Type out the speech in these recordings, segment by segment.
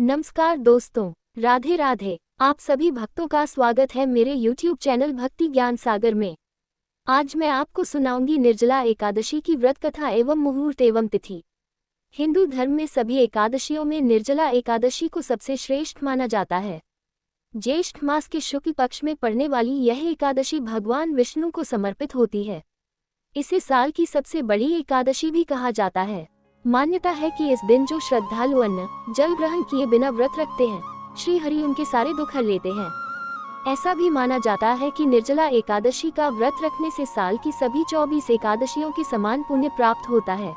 नमस्कार दोस्तों, राधे राधे। आप सभी भक्तों का स्वागत है मेरे YouTube चैनल भक्ति ज्ञान सागर में। आज मैं आपको सुनाऊंगी निर्जला एकादशी की व्रत कथा एवं मुहूर्त एवं तिथि। हिंदू धर्म में सभी एकादशियों में निर्जला एकादशी को सबसे श्रेष्ठ माना जाता है। ज्येष्ठ मास के शुक्ल पक्ष में पड़ने वाली यह एकादशी भगवान विष्णु को समर्पित होती है। इसे साल की सबसे बड़ी एकादशी भी कहा जाता है। मान्यता है कि इस दिन जो श्रद्धालु अन्न जल ग्रहण किए बिना व्रत रखते हैं, श्री हरि उनके सारे दुख हर लेते हैं। ऐसा भी माना जाता है कि निर्जला एकादशी का व्रत रखने से साल की सभी 24 एकादशियों के समान पुण्य प्राप्त होता है।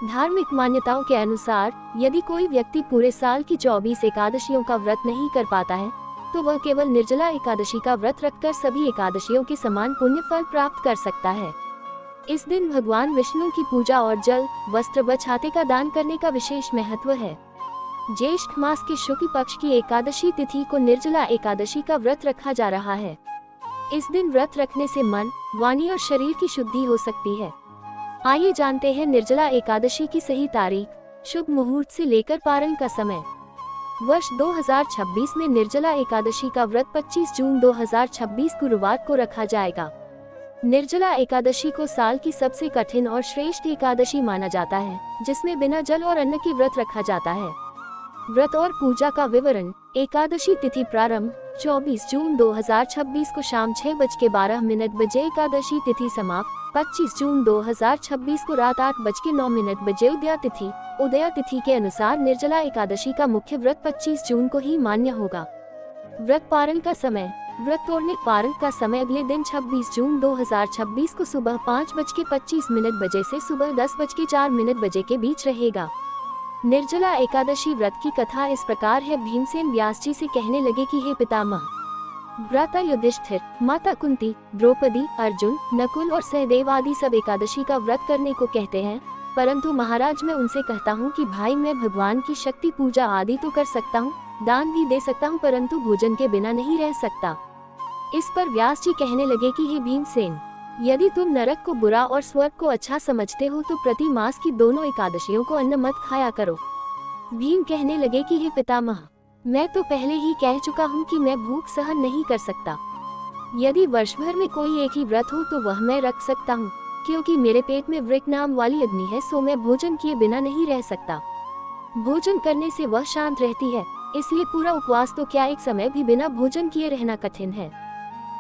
धार्मिक मान्यताओं के अनुसार यदि कोई व्यक्ति पूरे साल की 24 एकादशियों का व्रत नहीं कर पाता है, तो वह केवल निर्जला एकादशी का व्रत रखकर सभी एकादशियों के समान पुण्य फल प्राप्त कर सकता है। इस दिन भगवान विष्णु की पूजा और जल, वस्त्र व छाते का दान करने का विशेष महत्व है। ज्येष्ठ मास के शुक्ल पक्ष की एकादशी तिथि को निर्जला एकादशी का व्रत रखा जा रहा है। इस दिन व्रत रखने से मन, वाणी और शरीर की शुद्धि हो सकती है। आइए जानते हैं निर्जला एकादशी की सही तारीख, शुभ मुहूर्त से लेकर पारण का समय। वर्ष 2026 में निर्जला एकादशी का व्रत 25 जून 2026 गुरुवार को रखा जाएगा। निर्जला एकादशी को साल की सबसे कठिन और श्रेष्ठ एकादशी माना जाता है, जिसमें बिना जल और अन्न के व्रत रखा जाता है। व्रत और पूजा का विवरण। एकादशी तिथि प्रारंभ 24 जून 2026 को शाम 6:12 बजे। एकादशी तिथि समाप्त 25 जून 2026 को रात 8:09 बजे। उदया तिथि। उदया तिथि के अनुसार निर्जला एकादशी का मुख्य व्रत 25 जून को ही मान्य होगा। व्रत पारण का समय। व्रत तोड़ने पारण का समय अगले दिन 26 जून 2026 को सुबह 5:25 बजे से सुबह 10:04 बजे के बीच रहेगा। निर्जला एकादशी व्रत की कथा इस प्रकार है। भीमसेन व्यास जी से कहने लगे कि हे पितामह, भ्राता युधिष्ठिर, माता कुंती, द्रौपदी, अर्जुन, नकुल और सहदेव आदि सब एकादशी का व्रत करने को कहते हैं, परंतु महाराज मैं उनसे कहता हूँ कि भाई मैं भगवान की शक्ति पूजा आदि तो कर सकता हूँ, दान भी दे सकता हूँ, परंतु भोजन के बिना नहीं रह सकता। इस पर व्यास जी कहने लगे कि हे भीमसेन, यदि तुम नरक को बुरा और स्वर्ग को अच्छा समझते हो तो प्रति मास की दोनों एकादशियों को अन्न मत खाया करो। भीम कहने लगे कि हे पितामह, मैं तो पहले ही कह चुका हूँ कि मैं भूख सहन नहीं कर सकता। यदि वर्ष भर में कोई एक ही व्रत हो तो वह मैं रख सकता हूँ, क्योंकि मेरे पेट में वृक नाम वाली अग्नि है, सो मैं भोजन किए बिना नहीं रह सकता। भोजन करने से वह शांत रहती है, इसलिए पूरा उपवास तो क्या एक समय भी बिना भोजन किए रहना कठिन है।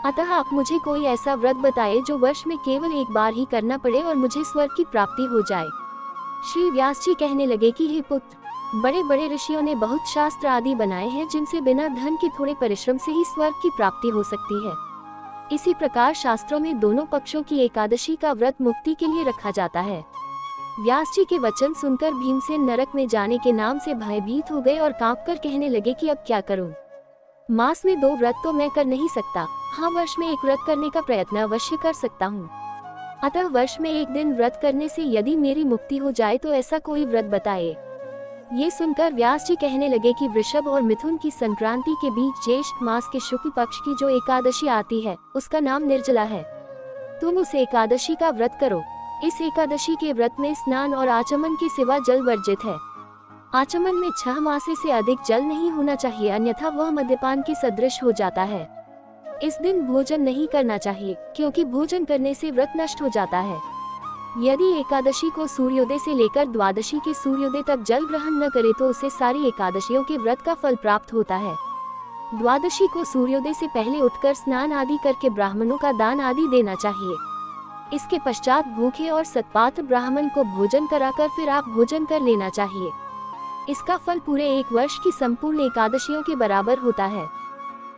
अतः आप मुझे कोई ऐसा व्रत बताए जो वर्ष में केवल एक बार ही करना पड़े और मुझे स्वर्ग की प्राप्ति हो जाए। श्री व्यास जी कहने लगे कि हे पुत्र, बड़े बड़े ऋषियों ने बहुत शास्त्र आदि बनाए हैं जिनसे बिना धन के थोड़े परिश्रम से ही स्वर्ग की प्राप्ति हो सकती है। इसी प्रकार शास्त्रों में दोनों पक्षों की एकादशी का व्रत मुक्ति के लिए रखा जाता है। व्यास जी के वचन सुनकर भीमसेन नरक में जाने के नाम से भयभीत हो गए और कांपकर कहने लगे कि अब क्या करूं? मास में 2 व्रत तो मैं कर नहीं सकता, हाँ वर्ष में एक व्रत करने का प्रयत्न अवश्य कर सकता हूँ। अतः वर्ष में एक दिन व्रत करने से यदि मेरी मुक्ति हो जाए तो ऐसा कोई व्रत बताए। ये सुनकर व्यास जी कहने लगे कि वृषभ और मिथुन की संक्रांति के बीच ज्येष्ठ मास के शुक्ल पक्ष की जो एकादशी आती है, उसका नाम निर्जला है। तुम उस एकादशी का व्रत करो। इस एकादशी के व्रत में स्नान और आचमन के सिवा जल वर्जित है। आचमन में 6 मासे से अधिक जल नहीं होना चाहिए, अन्यथा वह मद्यपान के सदृश हो जाता है। इस दिन भोजन नहीं करना चाहिए, क्योंकि भोजन करने से व्रत नष्ट हो जाता है। यदि एकादशी को सूर्योदय से लेकर द्वादशी के सूर्योदय तक जल ग्रहण न करे तो उसे सारी एकादशियों के व्रत का फल प्राप्त होता है। द्वादशी को सूर्योदय से पहले उठकर स्नान आदि करके ब्राह्मणों का दान आदि देना चाहिए। इसके पश्चात भूखे और सत्पात्र ब्राह्मण को भोजन कराकर फिर आप भोजन कर लेना चाहिए। इसका फल पूरे एक वर्ष की संपूर्ण एकादशियों के बराबर होता है।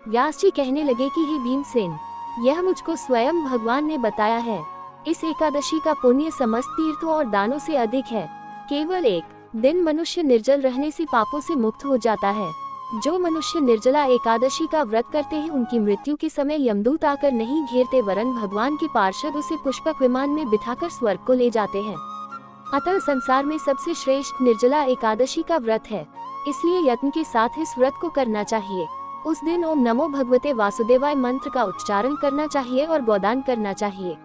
व्यास जी कहने लगे कि हे भीमसेन, यह मुझको स्वयं भगवान ने बताया है। इस एकादशी का पुण्य समस्त तीर्थों और दानों से अधिक है। केवल एक दिन मनुष्य निर्जल रहने से पापों से मुक्त हो जाता है। जो मनुष्य निर्जला एकादशी का व्रत करते हैं उनकी मृत्यु के समय यमदूत आकर नहीं घेरते, वरन भगवान के पार्षद उसे पुष्पक विमान में बिठाकर स्वर्ग को ले जाते हैं। अतः संसार में सबसे श्रेष्ठ निर्जला एकादशी का व्रत है, इसलिए यत्न के साथ इस व्रत को करना चाहिए। उस दिन ओम नमो भगवते वासुदेवाय मंत्र का उच्चारण करना चाहिए और गोदान करना चाहिए।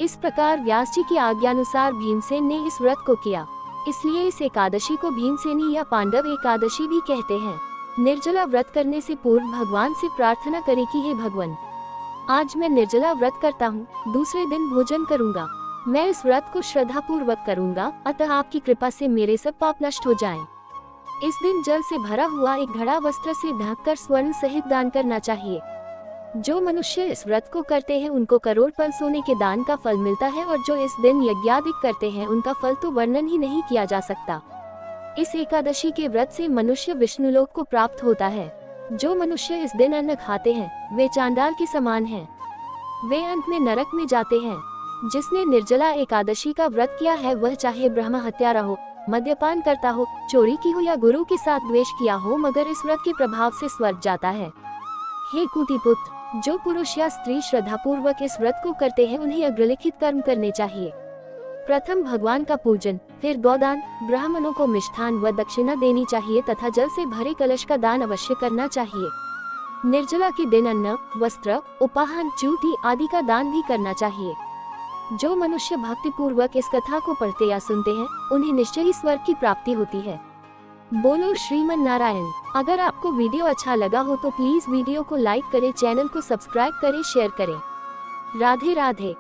इस प्रकार व्यास जी की आज्ञानुसार भीमसेन ने इस व्रत को किया। इसलिए इस एकादशी को भीमसेनी या पांडव एकादशी भी कहते हैं। निर्जला व्रत करने से पूर्व भगवान से प्रार्थना करें कि हे भगवान, आज मैं निर्जला व्रत करता हूँ, दूसरे दिन भोजन करूँगा। मैं इस व्रत को श्रद्धा पूर्वक करूँगा, अतः आपकी कृपा से मेरे सब पाप नष्ट हो जाएं। इस दिन जल से भरा हुआ एक घड़ा वस्त्र से ढककर स्वर्ण सहित दान करना चाहिए। जो मनुष्य इस व्रत को करते हैं उनको करोड़ पल सोने के दान का फल मिलता है, और जो इस दिन यज्ञादि करते हैं उनका फल तो वर्णन ही नहीं किया जा सकता। इस एकादशी के व्रत से मनुष्य विष्णुलोक को प्राप्त होता है। जो मनुष्य इस दिन अन्न खाते हैं वे चांडाल के समान हैं, वे अंत में नरक में जाते हैं। जिसने निर्जला एकादशी का व्रत किया है वह चाहे ब्रह्म हत्यारा हो, मद्यपान करता हो, चोरी की हो या गुरु के साथ द्वेष किया हो, मगर इस व्रत के प्रभाव से स्वर्ग जाता है। हे कुंती पुत्र, जो पुरुष या स्त्री श्रद्धापूर्वक इस व्रत को करते हैं उन्हें अग्रलिखित कर्म करने चाहिए। प्रथम भगवान का पूजन, फिर गौदान, ब्राह्मणों को मिष्ठान व दक्षिणा देनी चाहिए तथा जल से भरे कलश का दान अवश्य करना चाहिए। निर्जला के दिन अन्न, वस्त्र, उपाहान, च्यूति आदि का दान भी करना चाहिए। जो मनुष्य भक्ति पूर्वक इस कथा को पढ़ते या सुनते हैं उन्हें निश्चय ही स्वर्ग की प्राप्ति होती है। बोलो श्रीमन नारायण। अगर आपको वीडियो अच्छा लगा हो तो प्लीज वीडियो को लाइक करें, चैनल को सब्सक्राइब करें, शेयर करें। राधे राधे।